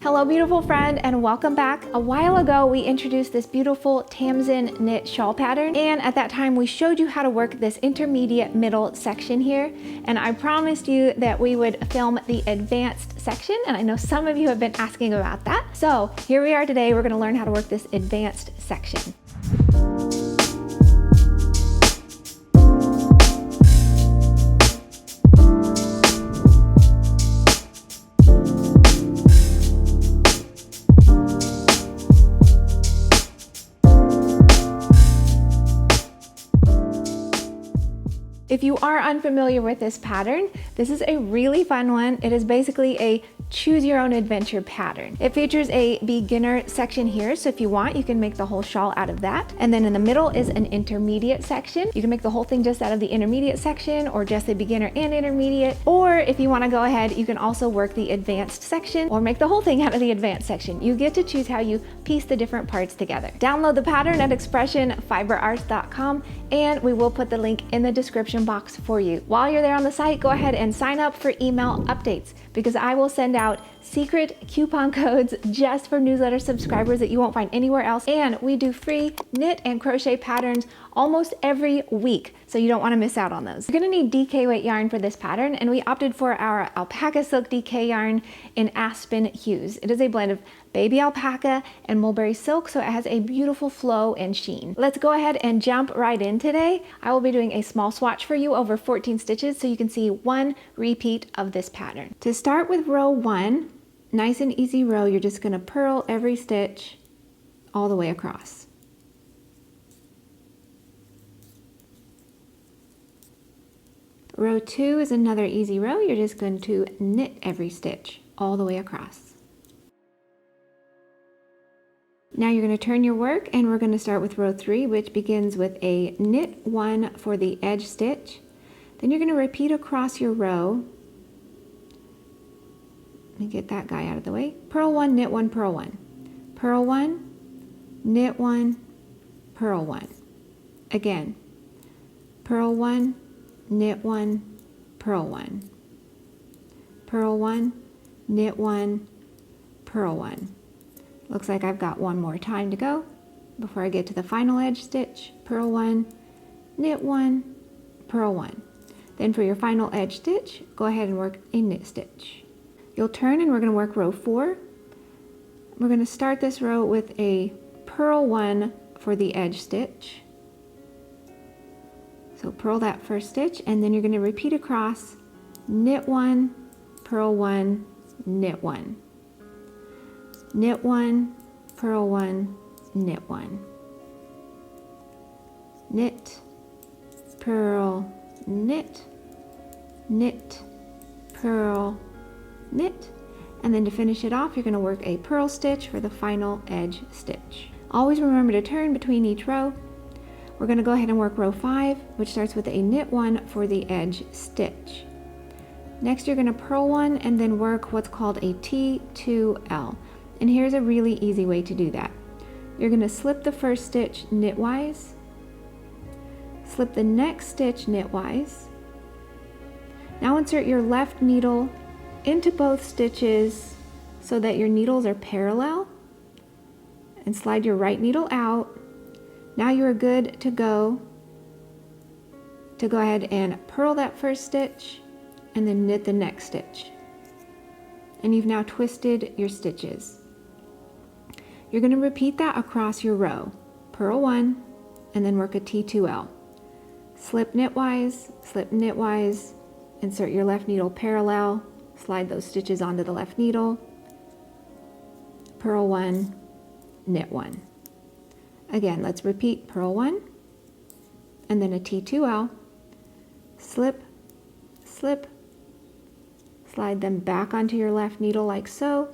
Hello beautiful friend and welcome back. A while ago we introduced this beautiful Tamsyn knit shawl pattern, and at that time we showed you how to work this intermediate middle section here, and I promised you that we would film the advanced section, and I know some of you have been asking about that. So here we are today. We're going to learn how to work this advanced section. If you are unfamiliar with this pattern, this is a really fun one. It is basically a choose your own adventure pattern. It features a beginner section here, so if you want, you can make the whole shawl out of that. And then in the middle is an intermediate section. You can make the whole thing just out of the intermediate section, or just the beginner and intermediate. Or if you want to go ahead, you can also work the advanced section or make the whole thing out of the advanced section. You get to choose how you piece the different parts together. Download the pattern at expressionfiberarts.com, and we will put the link in the description box for you. While you're there on the site, go ahead and sign up for email updates, because I will send out secret coupon codes just for newsletter subscribers that you won't find anywhere else. And we do free knit and crochet patterns almost every week, so you don't want to miss out on those. You're going to need DK weight yarn for this pattern, and we opted for our alpaca silk DK yarn in Aspen Hues. It is a blend of baby alpaca and mulberry silk, so it has a beautiful flow and sheen. Let's go ahead and jump right in today. I will be doing a small swatch for you over 14 stitches so you can see one repeat of this pattern. To start with row 1, nice and easy row, you're just going to purl every stitch all the way across. Row 2 is another easy row. You're just going to knit every stitch all the way across. Now you're going to turn your work, and we're going to start with row 3, which begins with a knit 1 for the edge stitch. Then you're going to repeat across your row. Let me get that guy out of the way. Purl 1, knit 1, purl 1. Purl 1, knit 1, purl 1. Again, purl 1, knit 1, purl 1. Purl 1, knit 1, purl 1. Looks like I've got one more time to go before I get to the final edge stitch. Purl 1, knit 1, purl 1. Then for your final edge stitch, go ahead and work a knit stitch. You'll turn, and we're going to work row 4. We're going to start this row with a purl 1 for the edge stitch. So purl that first stitch, and then you're going to repeat across, knit 1, purl 1, knit 1. Knit 1, purl 1, knit 1. Knit, purl, knit, knit, purl, knit. And then to finish it off, you're going to work a purl stitch for the final edge stitch. Always remember to turn between each row. We're going to go ahead and work row 5, which starts with a knit 1 for the edge stitch. Next, you're going to purl 1 and then work what's called a T2L. And here's a really easy way to do that. You're going to slip the first stitch knitwise, slip the next stitch knitwise. Now insert your left needle into both stitches so that your needles are parallel, and slide your right needle out. Now you are good to go ahead and purl that first stitch and then knit the next stitch. And you've now twisted your stitches. You're going to repeat that across your row. Purl 1 and then work a T2L. Slip knitwise, insert your left needle parallel, slide those stitches onto the left needle, purl 1, knit 1. Again, let's repeat purl 1 and then a T2L, slip, slide them back onto your left needle like so,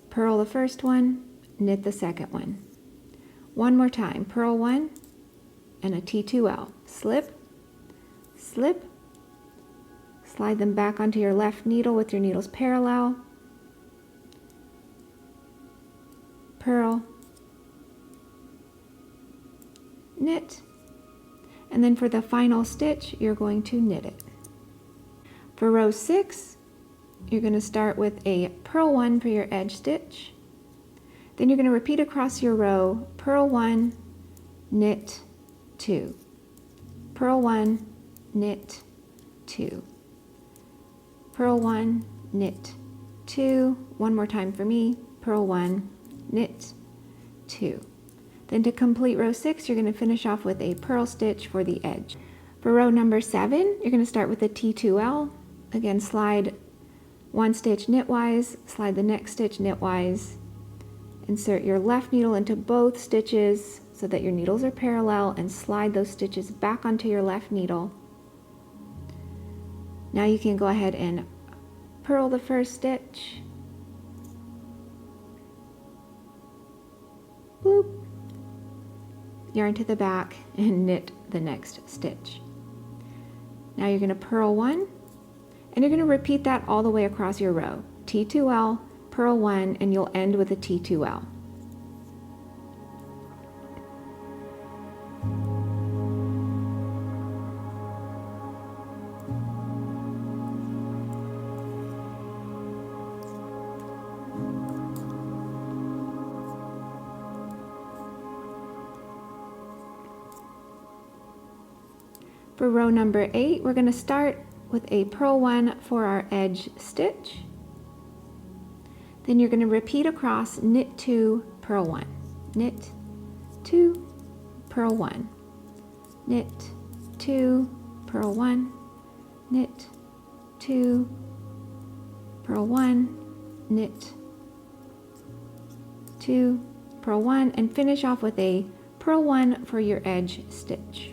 purl the first one, knit the second one. One more time, purl 1 and a T2L, slip, slide them back onto your left needle with your needles parallel, purl, knit, and then for the final stitch, you're going to knit it. For row 6, you're going to start with a purl 1 for your edge stitch. Then you're going to repeat across your row, purl 1, knit 2, purl 1, knit 2, purl 1, knit 2, one more time for me, purl 1, knit 2. Then to complete row 6, you're going to finish off with a purl stitch for the edge. For row number 7, you're going to start with a T2L. Again, slide one stitch knitwise, slide the next stitch knitwise, insert your left needle into both stitches so that your needles are parallel, and slide those stitches back onto your left needle. Now you can go ahead and purl the first stitch, boop, yarn to the back, and knit the next stitch. Now you're going to purl 1, and you're going to repeat that all the way across your row. T2L, purl 1, and you'll end with a T2L. For row number 8, we're going to start with a purl 1 for our edge stitch. Then you're going to repeat across, knit 2, purl 1, knit 2, purl 1, knit 2, purl 1, knit 2, purl 1, knit 2, purl 1, and finish off with a purl 1 for your edge stitch.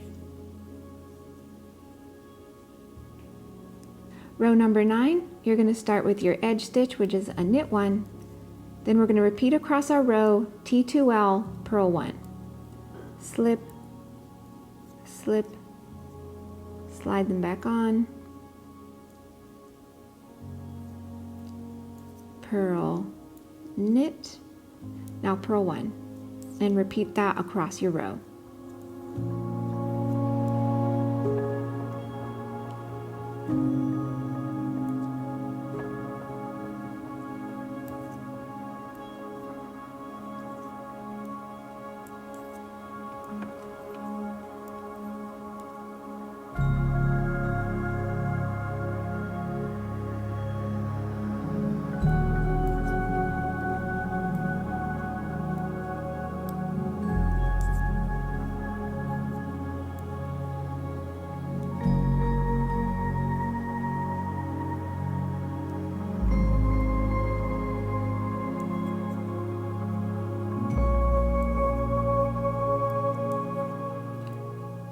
Row number 9, you're going to start with your edge stitch, which is a knit 1. Then we're going to repeat across our row, T2L, purl 1. Slip, slip, slide them back on, purl, knit, now purl 1, and repeat that across your row.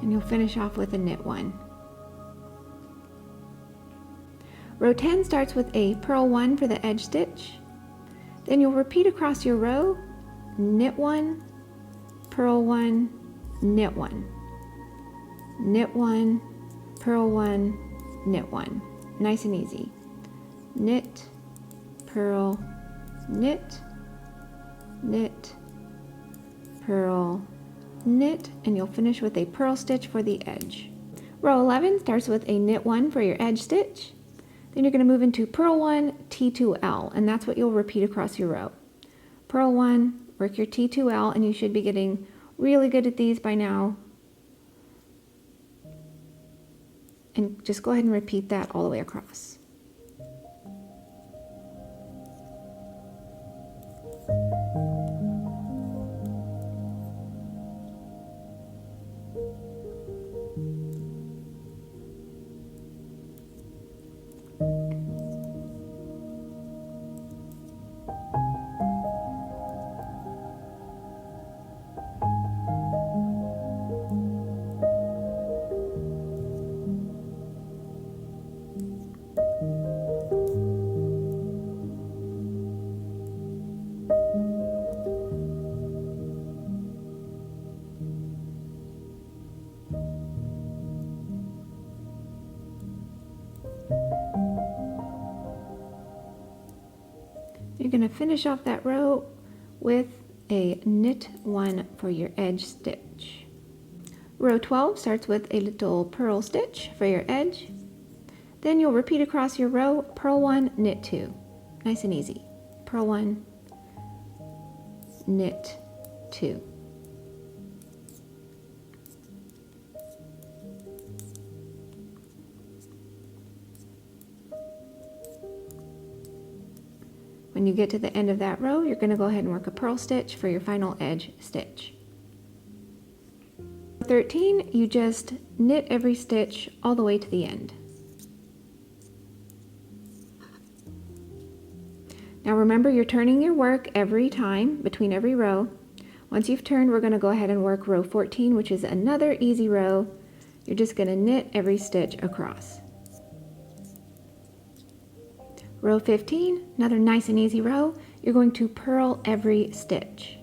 And you'll finish off with a knit 1. Row 10 starts with a purl 1 for the edge stitch. Then you'll repeat across your row, knit 1, purl 1, knit 1, knit 1, purl 1, knit 1. Nice and easy. Knit, purl, knit, knit, purl, knit, and you'll finish with a purl stitch for the edge. Row 11 starts with a knit 1 for your edge stitch. Then you're going to move into purl 1, T2L, and that's what you'll repeat across your row. Purl 1, work your T2L, and you should be getting really good at these by now. And just go ahead and repeat that all the way across. You're going to finish off that row with a knit 1 for your edge stitch. Row 12 starts with a little purl stitch for your edge. Then you'll repeat across your row, purl 1, knit 2. Nice and easy. Purl 1, knit 2. When you get to the end of that row, you're going to go ahead and work a purl stitch for your final edge stitch. 13, you just knit every stitch all the way to the end. Now remember, you're turning your work every time between every row. Once you've turned, we're going to go ahead and work row 14, which is another easy row. You're just going to knit every stitch across. Row 15, another nice and easy row. You're going to purl every stitch.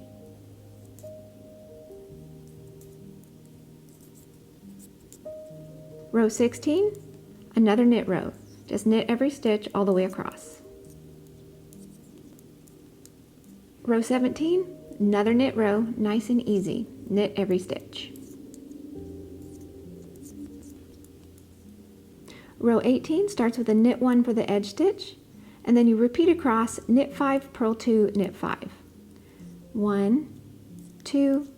Row 16, another knit row. Just knit every stitch all the way across. Row 17, another knit row, nice and easy. Knit every stitch. Row 18 starts with a knit 1 for the edge stitch, and then you repeat across, knit 5, purl 2, knit 5. 1, 2,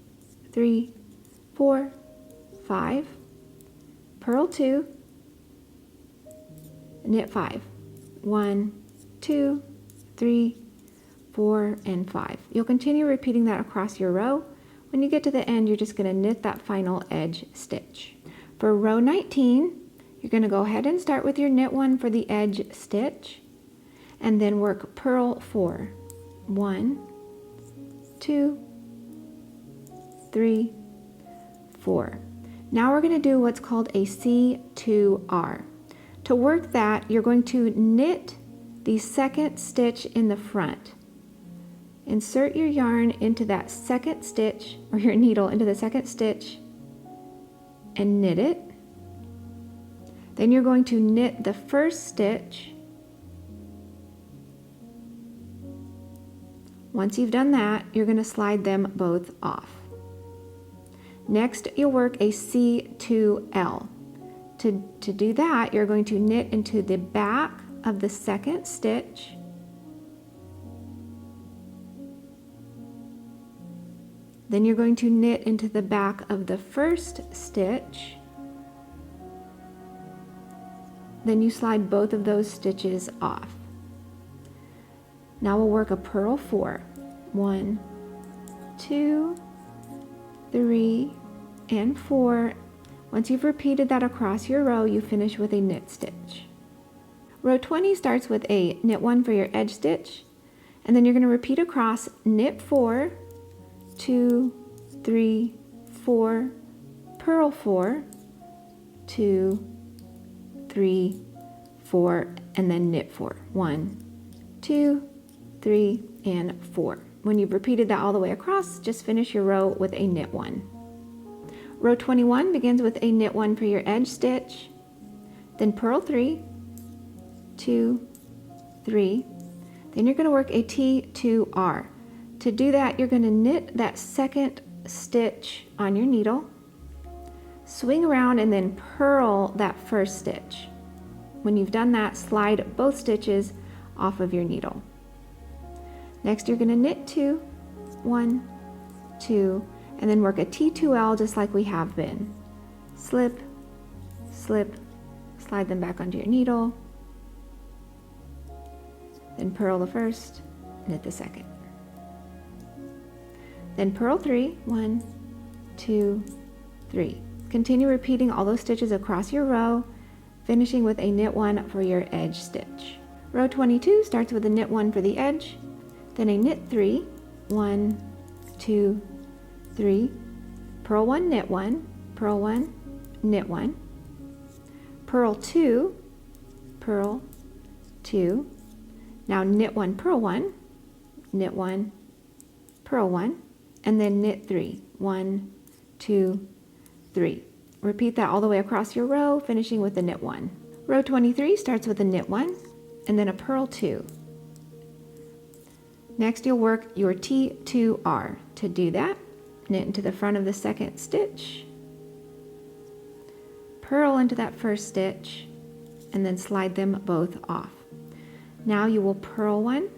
3, 4, 5, purl 2, knit 5. 1, 2, 3, 4, and 5. You'll continue repeating that across your row. When you get to the end, you're just going to knit that final edge stitch. For row 19, you're going to go ahead and start with your knit 1 for the edge stitch, and then work purl 4. 1, 2, 3, 4. Now we're going to do what's called a C2R. To work that, you're going to knit the second stitch in the front. Insert your yarn into that second stitch, or your needle into the second stitch, and knit it. Then you're going to knit the first stitch. Once you've done that, you're going to slide them both off. Next, you'll work a C2L. To do that, you're going to knit into the back of the second stitch, then you're going to knit into the back of the first stitch, then you slide both of those stitches off. Now we'll work a purl 4. 1, 2, 3, and 4. Once you've repeated that across your row, you finish with a knit stitch. Row 20 starts with a knit 1 for your edge stitch, and then you're going to repeat across, knit 4, 2, 3, 4, purl 4, 2, 3, 4, and then knit 4. 1, 2, 3, and 4. When you've repeated that all the way across, just finish your row with a knit 1. Row 21 begins with a knit 1 for your edge stitch, then purl 3, 2, 3, then you're going to work a T2R. To do that, you're going to knit that second stitch on your needle, swing around, and then purl that first stitch. When you've done that, slide both stitches off of your needle. Next, you're going to knit 2, 1, 2, and then work a T2L just like we have been. Slip, slip, slide them back onto your needle, then purl the first, knit the second. Then purl 3, 1, 2, 3. Continue repeating all those stitches across your row, finishing with a knit 1 for your edge stitch. Row 22 starts with a knit 1 for the edge, then a knit 3, 1, 2, 3, purl 1, knit 1, purl 1, knit 1, purl 2, purl 2, now knit 1, purl 1, knit 1, purl 1, and then knit 3, 1, 2, 3. Repeat that all the way across your row, finishing with the knit 1. Row 23 starts with a knit 1 and then a purl 2. Next, you'll work your T2R. To do that, knit into the front of the second stitch, purl into that first stitch, and then slide them both off. Now you will purl one,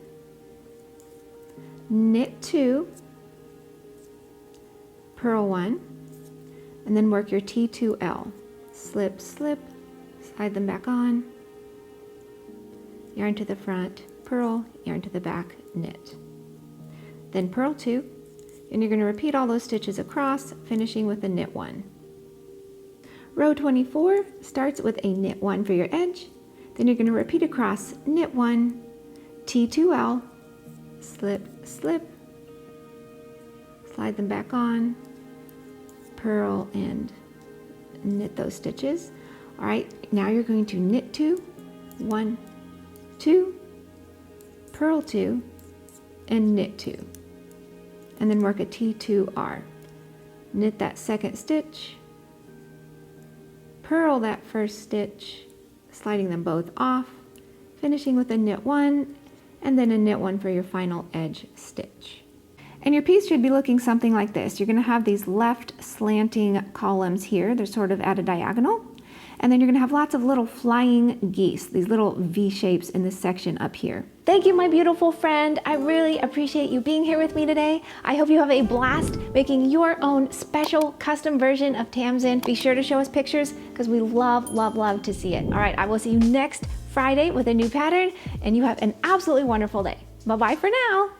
knit two, purl one, and then work your T2L. Slip, slip, slide them back on, yarn to the front, purl, yarn to the back, knit. Then purl two, and you're going to repeat all those stitches across, finishing with a knit one. Row 24 starts with a knit one for your edge, then you're going to repeat across, knit one, T2L, slip, slip, slide them back on, purl and knit those stitches. All right, now you're going to knit two, one, two, purl two, and knit two, and then work a T2R. Knit that second stitch, purl that first stitch, sliding them both off, finishing with a knit one, and then a knit one for your final edge stitch. And your piece should be looking something like this. You're going to have these left slanting columns here. They're sort of at a diagonal. And then you're going to have lots of little flying geese, these little V shapes in this section up here. Thank you, my beautiful friend. I really appreciate you being here with me today. I hope you have a blast making your own special custom version of Tamsyn. Be sure to show us pictures because we love, love, love to see it. All right, I will see you next Friday with a new pattern, and you have an absolutely wonderful day. Bye-bye for now.